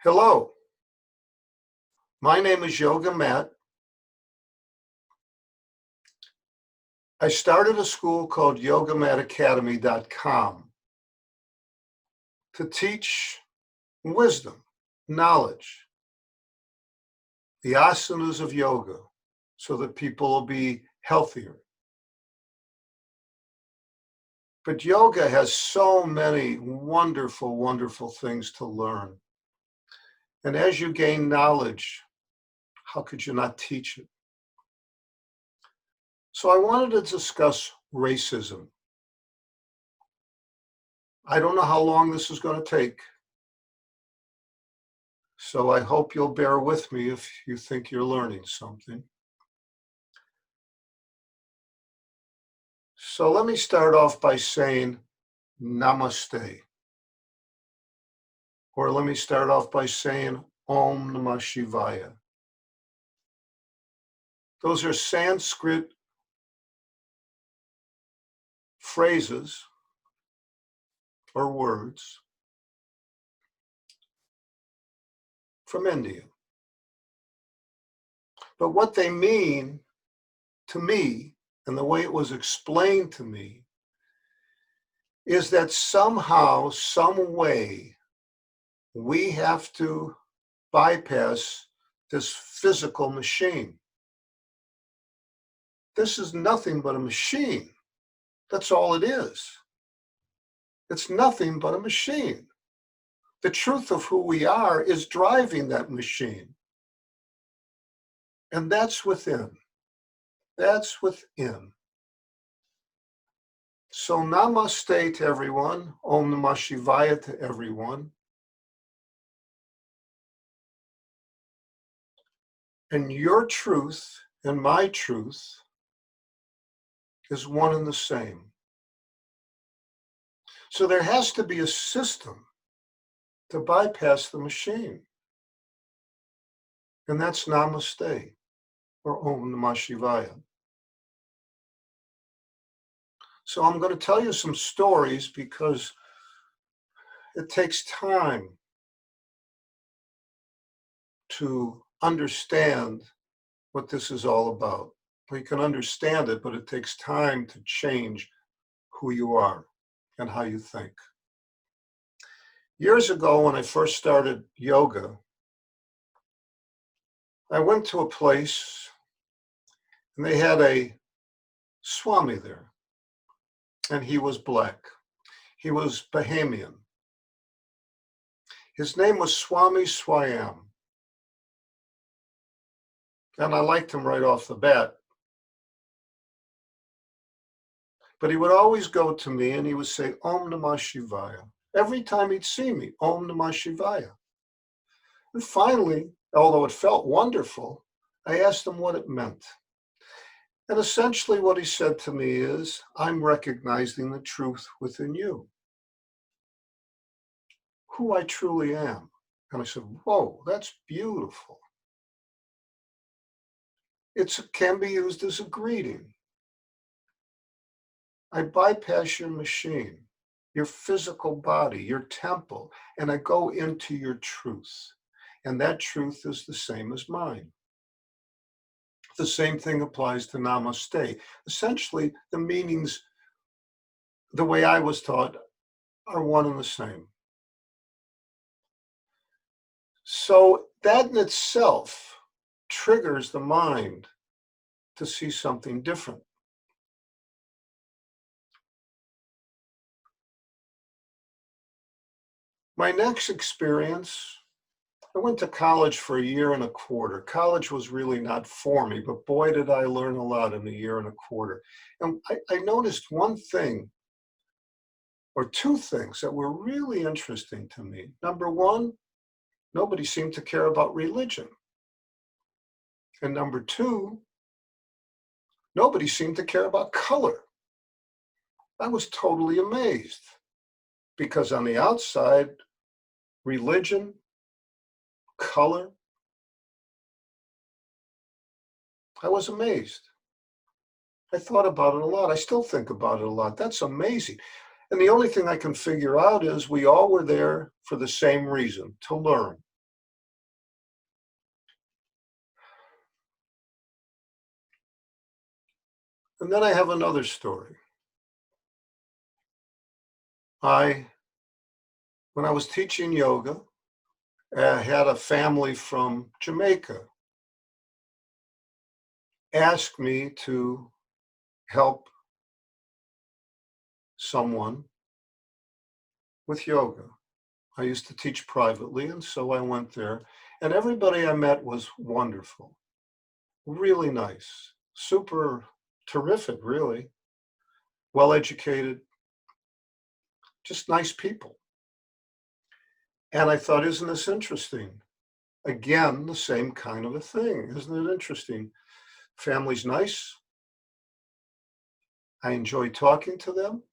Hello, my name is Yoga Matt. I started a school called YogaMattAcademy.com to teach wisdom, knowledge, the asanas of yoga, so that people will be healthier. But yoga has so many wonderful, wonderful things to learn. And as you gain knowledge, how could you not teach it? So I wanted to discuss racism. I don't know how long this is going to take, so I hope you'll bear with me if you think you're learning something. So let me start off by saying namaste. Or let me start off by saying Om Namah Shivaya. Those are Sanskrit phrases or words from India. But what they mean to me, and the way it was explained to me, is that somehow, some way, we have to bypass this physical machine. This is nothing but a machine. That's all it is. It's nothing but a machine. The truth of who we are is driving that machine. And that's within. That's within. So namaste to everyone. Om Namah Shivaya to everyone. And your truth and my truth is one and the same. So there has to be a system to bypass the machine. And that's namaste, or Om Namah Shivaya. So I'm going to tell you some stories because it takes time to understand what this is all about. You can understand it, but it takes time to change who you are and how you think. Years ago, when I first started yoga, I went to a place and they had a Swami there, and he was black. He was Bahamian. His name was Swami Swayam. And I liked him right off the bat. But he would always go to me and he would say, Om Namah Shivaya. Every time he'd see me, Om Namah Shivaya. And finally, although it felt wonderful, I asked him what it meant. And essentially what he said to me is, I'm recognizing the truth within you, who I truly am. And I said, whoa, that's beautiful. It can be used as a greeting. I bypass your machine, your physical body, your temple, and I go into your truth. And that truth is the same as mine. The same thing applies to namaste. Essentially, the meanings, the way I was taught, are one and the same. So that in itself triggers the mind to see something different. My next experience, I went to college for a year and a quarter. College was really not for me, but boy, did I learn a lot in a year and a quarter. And I noticed one thing, or two things that were really interesting to me. Number one, nobody seemed to care about religion. And number two, nobody seemed to care about color. I was totally amazed because on the outside, religion, color, I was amazed. I thought about it a lot. I still think about it a lot. That's amazing. And the only thing I can figure out is we all were there for the same reason, to learn. And then I have another story. When I was teaching yoga, I had a family from Jamaica ask me to help someone with yoga. I used to teach privately, and so I went there. And everybody I met was wonderful, really nice, super terrific, really, well educated, just nice people. And I thought, isn't this interesting? Again, the same kind of a thing. Isn't it interesting? Family's nice. I enjoy talking to them.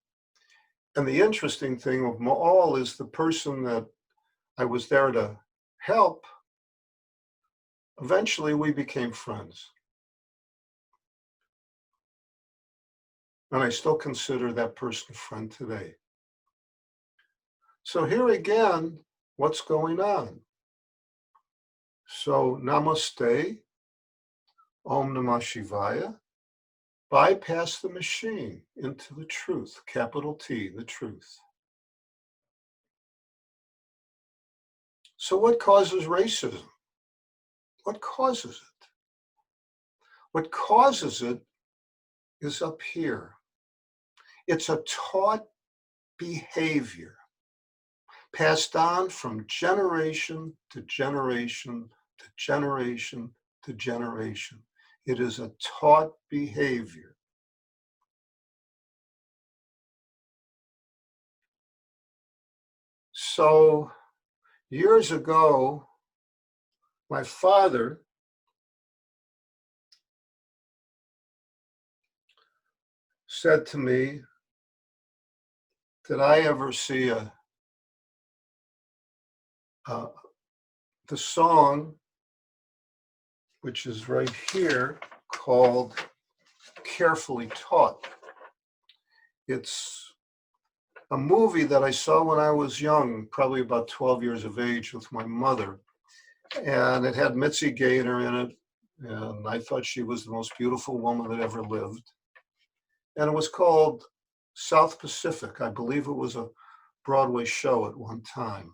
And the interesting thing of them all is the person that I was there to help, eventually we became friends. And I still consider that person a friend today. So here again, what's going on? So namaste, Om Namah Shivaya, bypass the machine into the truth, capital T, the truth. So what causes racism? What causes it? What causes it is up here. It's a taught behavior passed on from generation to generation to generation to generation. It is a taught behavior. So years ago, my father said to me, did I ever see the song, which is right here, called Carefully Taught. It's a movie that I saw when I was young, probably about 12 years of age, with my mother. And it had Mitzi Gaynor in it. And I thought she was the most beautiful woman that ever lived. And it was called South Pacific. I believe it was a Broadway show at one time.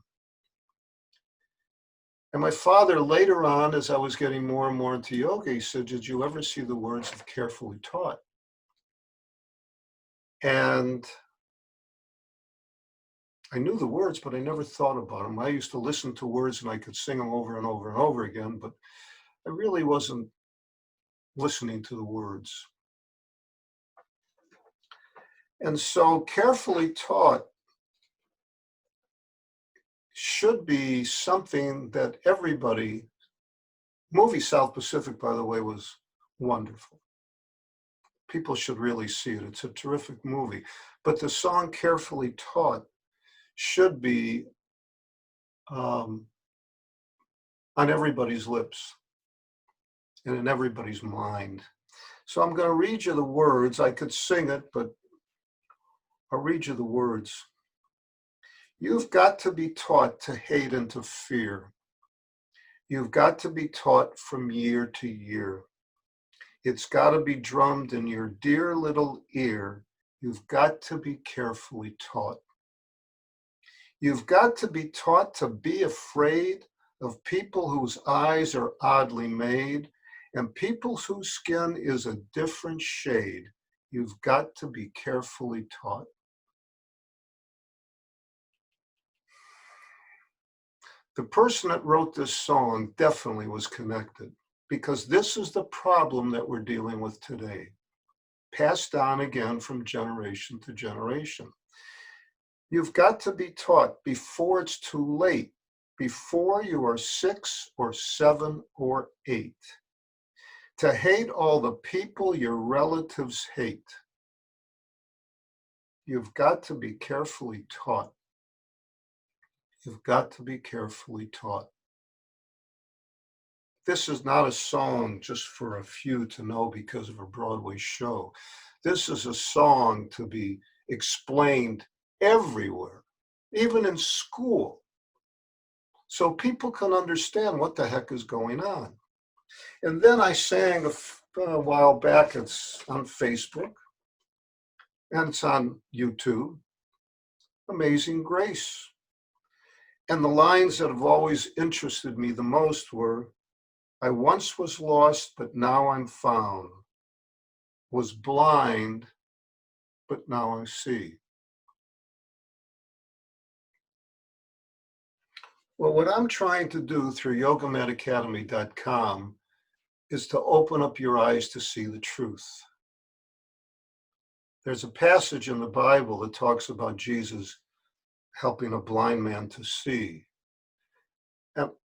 And my father, later on, as I was getting more and more into yoga, he said, did you ever see the words of Carefully Taught? And I knew the words, but I never thought about them. I used to listen to words and I could sing them over and over and over again, but I really wasn't listening to the words. And so Carefully Taught should be something that everybody, movie South Pacific, by the way, was wonderful. People should really see it. It's a terrific movie. But the song Carefully Taught should be on everybody's lips and in everybody's mind. So I'm going to read you the words. I could sing it, but I'll read you the words. You've got to be taught to hate and to fear. You've got to be taught from year to year. It's got to be drummed in your dear little ear. You've got to be carefully taught. You've got to be taught to be afraid of people whose eyes are oddly made and people whose skin is a different shade. You've got to be carefully taught. The person that wrote this song definitely was connected, because this is the problem that we're dealing with today, passed on again from generation to generation. You've got to be taught before it's too late, before you are 6 or 7 or 8, to hate all the people your relatives hate. You've got to be carefully taught. You've got to be carefully taught. This is not a song just for a few to know because of a Broadway show. This is a song to be explained everywhere, even in school, so people can understand what the heck is going on. And then I sang a while back. It's on Facebook and it's on YouTube. Amazing Grace. And the lines that have always interested me the most were, I once was lost, but now I'm found. Was blind, but now I see. Well, what I'm trying to do through yogamadacademy.com is to open up your eyes to see the truth. There's a passage in the Bible that talks about Jesus helping a blind man to see.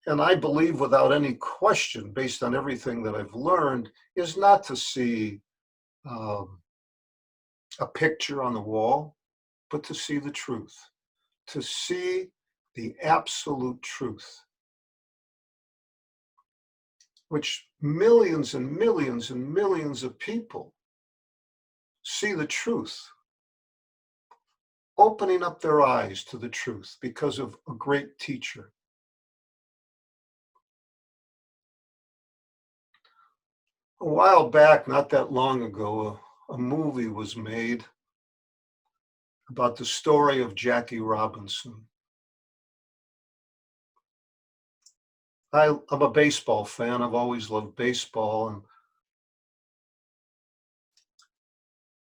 And I believe without any question, based on everything that I've learned, is not to see a picture on the wall, but to see the truth, to see the absolute truth, which millions and millions and millions of people see the truth, opening up their eyes to the truth because of a great teacher. A while back, not that long ago, a movie was made about the story of Jackie Robinson. I'm a baseball fan. I've always loved baseball. And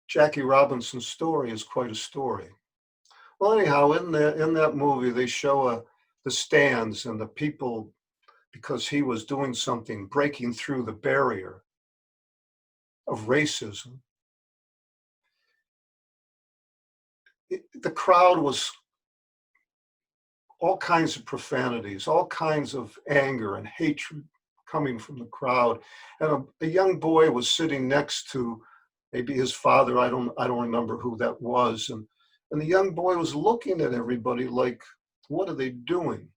Jackie Robinson's story is quite a story. Well, anyhow, in that movie, they show the stands and the people, because he was doing something, breaking through the barrier of racism. The crowd was all kinds of profanities, all kinds of anger and hatred coming from the crowd. And a young boy was sitting next to maybe his father. I don't remember who that was. And the young boy was looking at everybody like, what are they doing?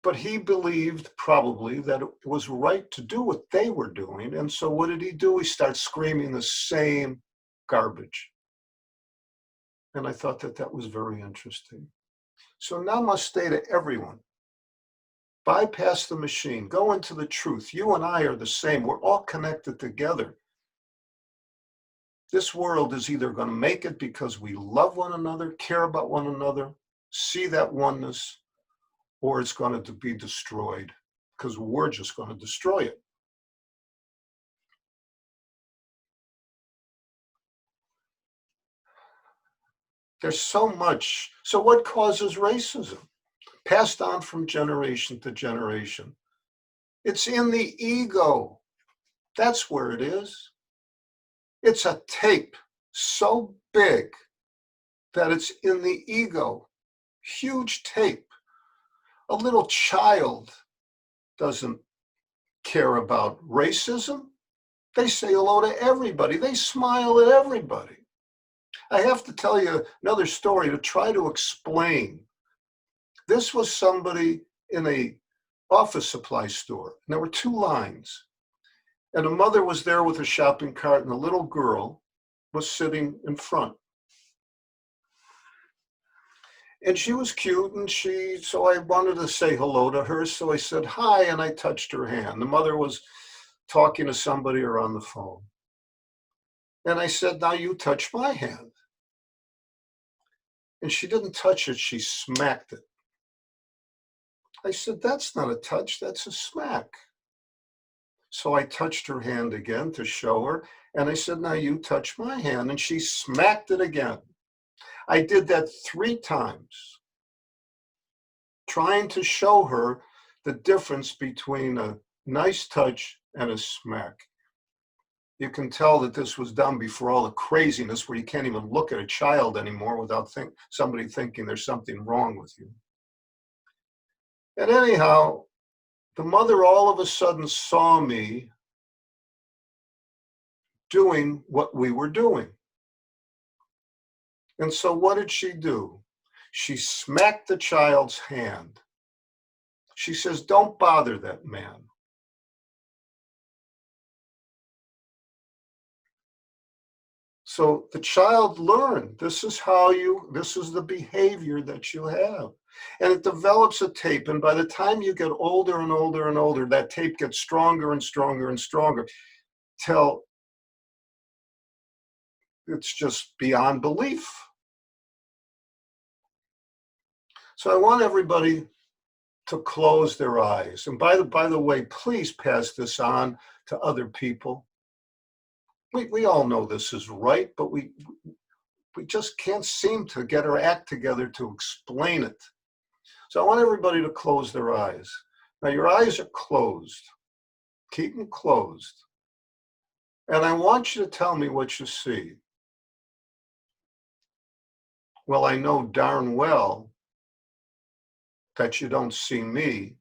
But he believed probably that it was right to do what they were doing. And so what did he do? He started screaming the same garbage. And I thought that was very interesting. So namaste to everyone. Bypass the machine. Go into the truth. You and I are the same. We're all connected together. This world is either going to make it because we love one another, care about one another, see that oneness, or it's going to be destroyed because we're just going to destroy it. There's so much. So what causes racism? Passed on from generation to generation. It's in the ego. That's where it is. It's a tape so big that it's in the ego. Huge tape. A little child doesn't care about racism. They say hello to everybody. They smile at everybody. I have to tell you another story to try to explain. This was somebody in a office supply store, and there were two lines. And a mother was there with a shopping cart, and a little girl was sitting in front. And she was cute, and so I wanted to say hello to her, so I said hi, and I touched her hand. The mother was talking to somebody or on the phone. And I said, now you touch my hand. And she didn't touch it, she smacked it. I said, that's not a touch, that's a smack. So I touched her hand again to show her, and I said, now you touch my hand, and she smacked it again. I did that 3 times, trying to show her the difference between a nice touch and a smack. You can tell that this was done before all the craziness where you can't even look at a child anymore without somebody thinking there's something wrong with you. And anyhow, the mother all of a sudden saw me doing what we were doing. And so what did she do? She smacked the child's hand. She says, don't bother that man. So the child learned, this is the behavior that you have. And it develops a tape. And by the time you get older and older and older, that tape gets stronger and stronger and stronger till it's just beyond belief. So I want everybody to close their eyes. And by the way, please pass this on to other people. We all know this is right, but we just can't seem to get our act together to explain it. So I want everybody to close their eyes. Now your eyes are closed. Keep them closed. And I want you to tell me what you see. Well, I know darn well that you don't see me.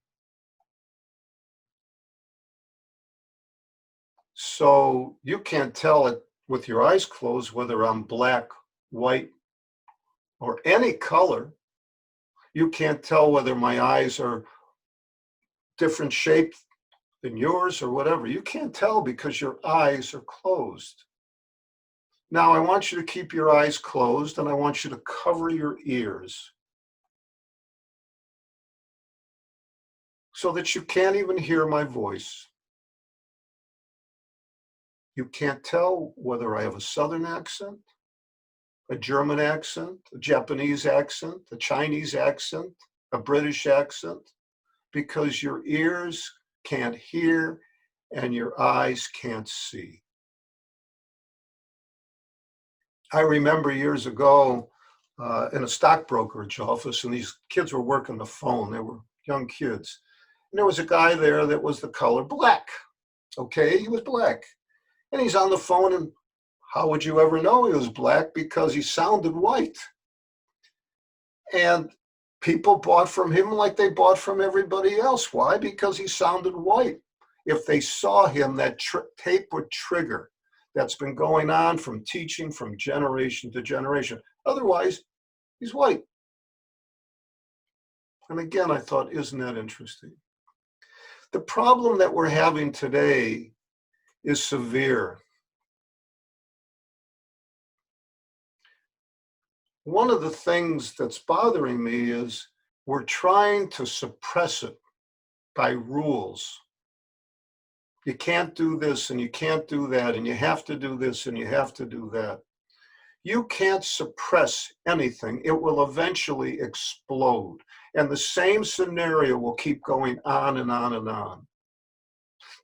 So you can't tell it with your eyes closed whether I'm black, white, or any color. You can't tell whether my eyes are different shape than yours or whatever. You can't tell because your eyes are closed. Now I want you to keep your eyes closed and I want you to cover your ears so that you can't even hear my voice. You can't tell whether I have a Southern accent, a German accent, a Japanese accent, a Chinese accent, a British accent, because your ears can't hear and your eyes can't see. I remember years ago in a stockbrokerage office, and these kids were working the phone. They were young kids. And there was a guy there that was the color black. Okay, he was black. And he's on the phone, and how would you ever know he was black? Because he sounded white. And people bought from him like they bought from everybody else. Why? Because he sounded white. If they saw him, that tape would trigger. That's been going on from teaching from generation to generation. Otherwise, he's white. And again, I thought, isn't that interesting? The problem that we're having today is severe. One of the things that's bothering me is we're trying to suppress it by rules. You can't do this and you can't do that, and you have to do this and you have to do that. You can't suppress anything. It will eventually explode. And the same scenario will keep going on and on and on.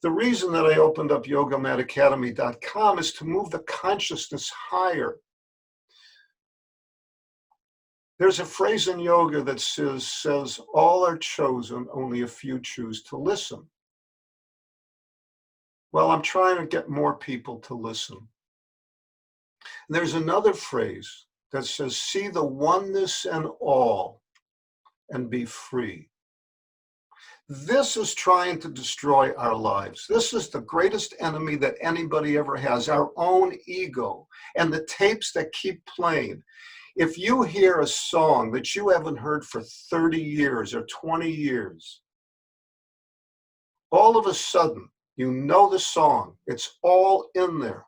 The reason that I opened up yogamatacademy.com is to move the consciousness higher. There's a phrase in yoga that says, all are chosen, only a few choose to listen. Well, I'm trying to get more people to listen. And there's another phrase that says, see the oneness in all and be free. This is trying to destroy our lives. This is the greatest enemy that anybody ever has, our own ego and the tapes that keep playing. If you hear a song that you haven't heard for 30 years or 20 years, all of a sudden, you know the song. It's all in there.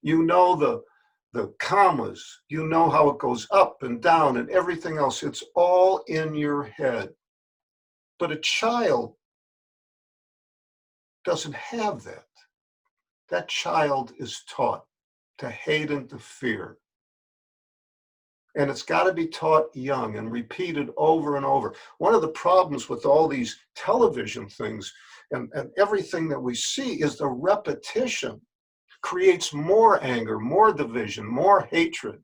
You know the commas. You know how it goes up and down and everything else. It's all in your head. But a child doesn't have that. That child is taught to hate and to fear. And it's got to be taught young and repeated over and over. One of the problems with all these television things and everything that we see is the repetition creates more anger, more division, more hatred.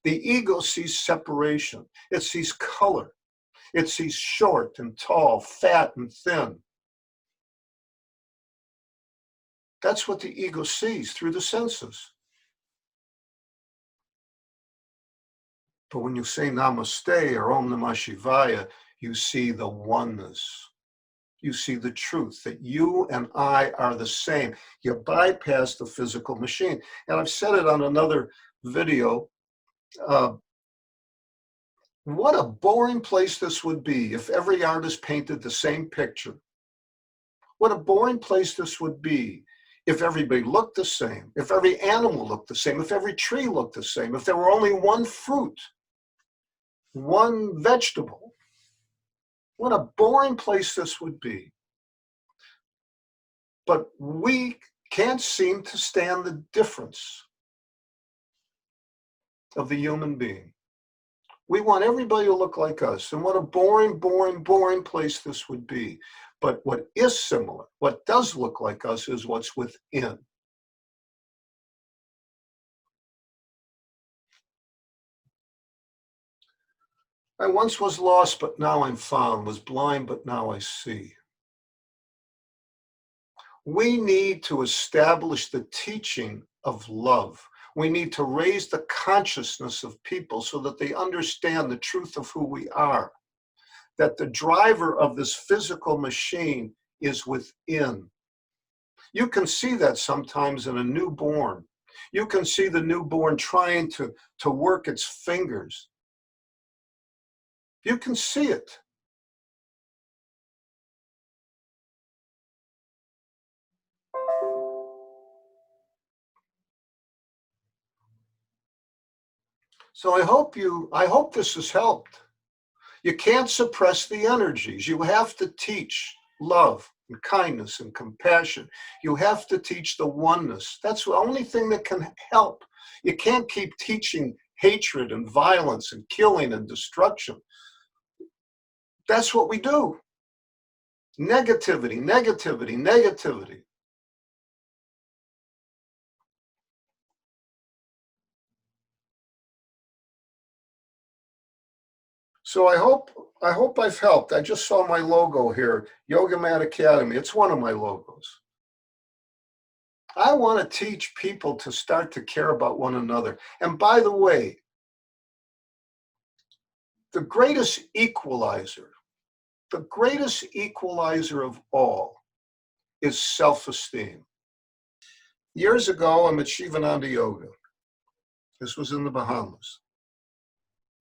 The ego sees separation. It sees color. It sees short and tall, fat and thin. That's what the ego sees through the senses. But when you say Namaste or Om Namah Shivaya, you see the oneness. You see the truth that you and I are the same. You bypass the physical machine. And I've said it on another video. What a boring place this would be if every artist painted the same picture. What a boring place this would be if everybody looked the same, if every animal looked the same, if every tree looked the same, if there were only one fruit. one vegetable. What a boring place this would be. But we can't seem to stand the difference of the human being. We want everybody to look like us, and what a boring, boring, boring place this would be. But what is similar, what does look like us, is what's within. I once was lost, but now I'm found, was blind, but now I see. We need to establish the teaching of love. We need to raise the consciousness of people so that they understand the truth of who we are, that the driver of this physical machine is within. You can see that sometimes in a newborn. You can see the newborn trying to work its fingers. You can see it. So I hope this has helped. You can't suppress the energies. You have to teach love and kindness and compassion. You have to teach the oneness. That's the only thing that can help. You can't keep teaching hatred and violence and killing and destruction. That's what we do. Negativity, negativity, negativity. So I hope I've helped. I just saw my logo here, Yoga Mat Academy. It's one of my logos. I want to teach people to start to care about one another. And by the way, the greatest equalizer of all is self-esteem. Years ago, I'm at Shivananda Yoga. This was in the Bahamas.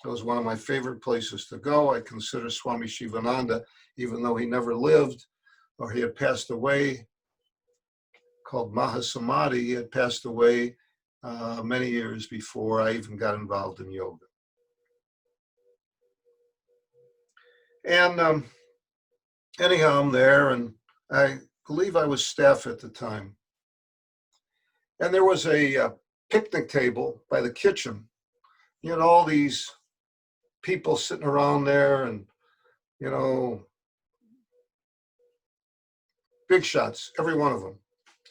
It was one of my favorite places to go. I consider Swami Shivananda, even though he never lived or he had passed away, called Mahasamadhi. He had passed away many years before I even got involved in yoga. And anyhow, I'm there, and I believe I was staff at the time. And there was a picnic table by the kitchen. You had all these people sitting around there, and, you know, big shots, every one of them,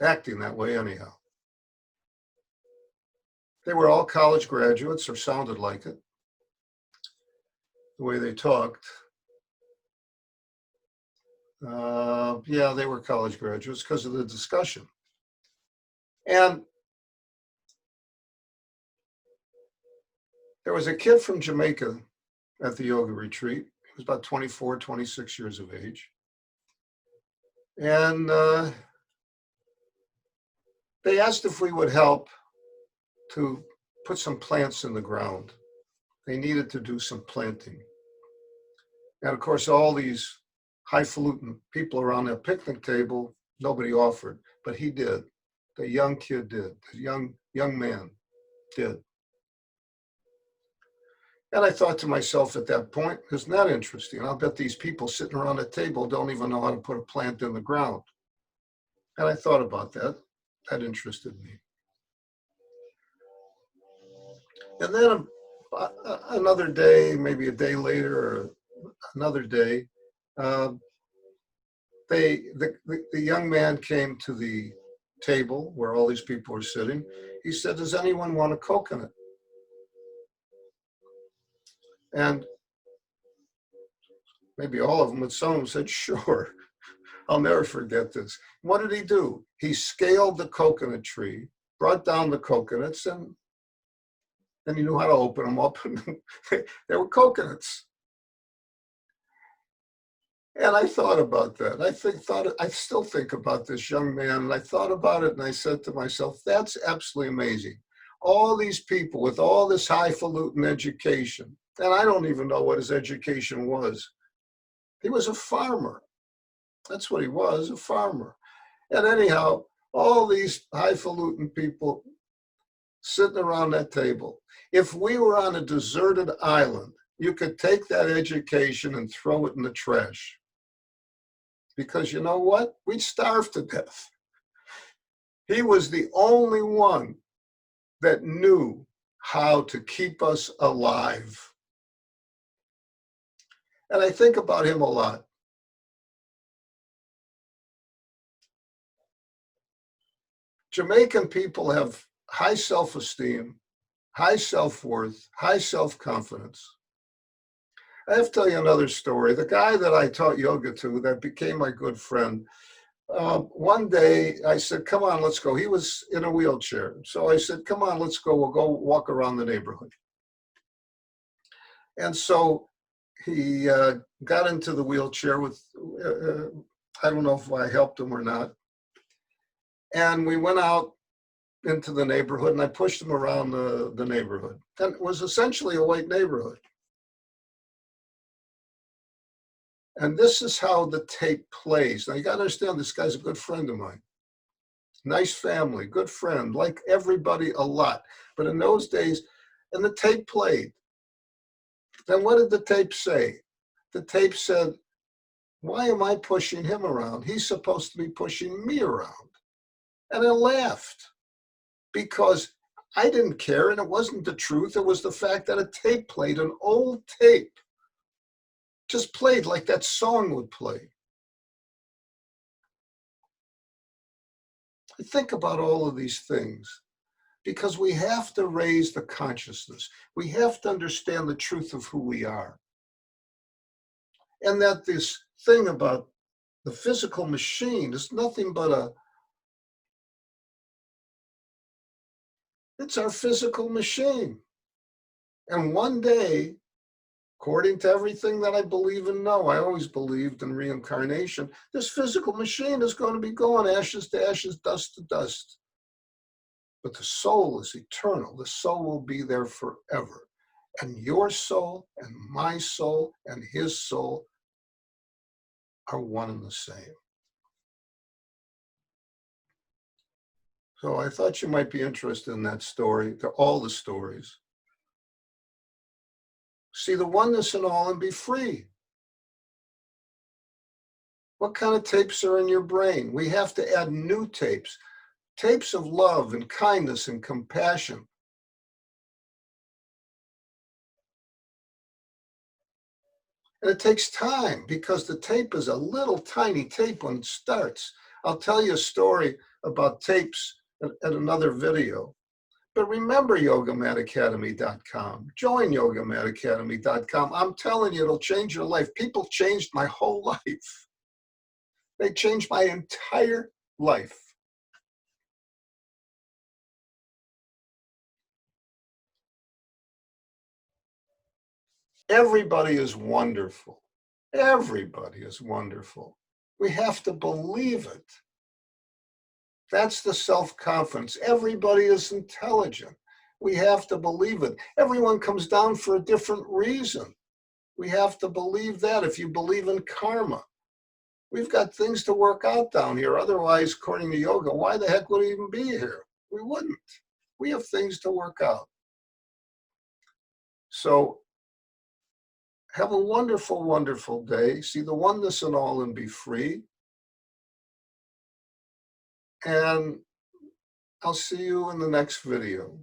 acting that way anyhow. They were all college graduates, or sounded like it, the way they talked. Yeah, they were college graduates because of the discussion. And there was a kid from Jamaica at the yoga retreat. He was about 24, 26 years of age. And they asked if we would help to put some plants in the ground. They needed to do some planting. And of course, all these highfalutin people around that picnic table, nobody offered, but he did. The young kid did. The young man did. And I thought to myself at that point, isn't that interesting? I'll bet these people sitting around the table don't even know how to put a plant in the ground. And I thought about that. That interested me. And then another day, maybe a day later, or another day, the young man came to the table where all these people were sitting. He said, "Does anyone want a coconut?" And maybe all of them, but some of them said, "Sure." I'll never forget this. What did he do? He scaled the coconut tree, brought down the coconuts, and then he knew how to open them up, and they were coconuts. And I thought about that. I still think about this young man, and I thought about it, and I said to myself, that's absolutely amazing. All these people with all this highfalutin education, and I don't even know what his education was. He was a farmer. That's what he was, a farmer. And anyhow, all these highfalutin people sitting around that table. If we were on a deserted island you could take that education and throw it in the trash. Because you know what? We'd starve to death. He was the only one that knew how to keep us alive. And I think about him a lot. Jamaican people have high self-esteem, high self-worth, high self-confidence. I have to tell you another story. The guy that I taught yoga to that became my good friend, one day I said, come on, let's go. He was in a wheelchair. So I said, come on, let's go. We'll go walk around the neighborhood. And so he got into the wheelchair with, I don't know if I helped him or not. And we went out into the neighborhood and I pushed him around the neighborhood. And it was essentially a white neighborhood. And this is how the tape plays. Now you got to understand, this guy's a good friend of mine. Nice family, good friend, like everybody a lot. But in those days, and the tape played. Then what did the tape say? The tape said, why am I pushing him around? He's supposed to be pushing me around. And I laughed because I didn't care, and it wasn't the truth. It was the fact that a tape played, an old tape, just played like that song would play. I think about all of these things because we have to raise the consciousness. We have to understand the truth of who we are. And that this thing about the physical machine is nothing but it's our physical machine. And one day, according to everything that I believe and know, I always believed in reincarnation, this physical machine is going to be going ashes to ashes, dust to dust. But the soul is eternal. The soul will be there forever. And your soul and my soul and his soul are one and the same. So I thought you might be interested in that story. They're all the stories. See the oneness in all and be free. What kind of tapes are in your brain? We have to add new tapes. Tapes of love and kindness and compassion. And it takes time because the tape is a little tiny tape when it starts. I'll tell you a story about tapes at another video. But remember yogamatacademy.com. Join yogamatacademy.com. I'm telling you, it'll change your life. People changed my whole life. They changed my entire life. Everybody is wonderful. Everybody is wonderful. We have to believe it. That's the self-confidence. Everybody is intelligent. We have to believe it. Everyone comes down for a different reason. We have to believe that. If you believe in karma, we've got things to work out down here. Otherwise, according to yoga, why the heck would we even be here? We wouldn't. We have things to work out. So have a wonderful, wonderful day. See the oneness in all and be free. And I'll see you in the next video.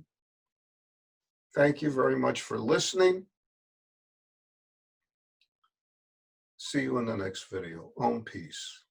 Thank you very much for listening. See you in the next video. Om peace.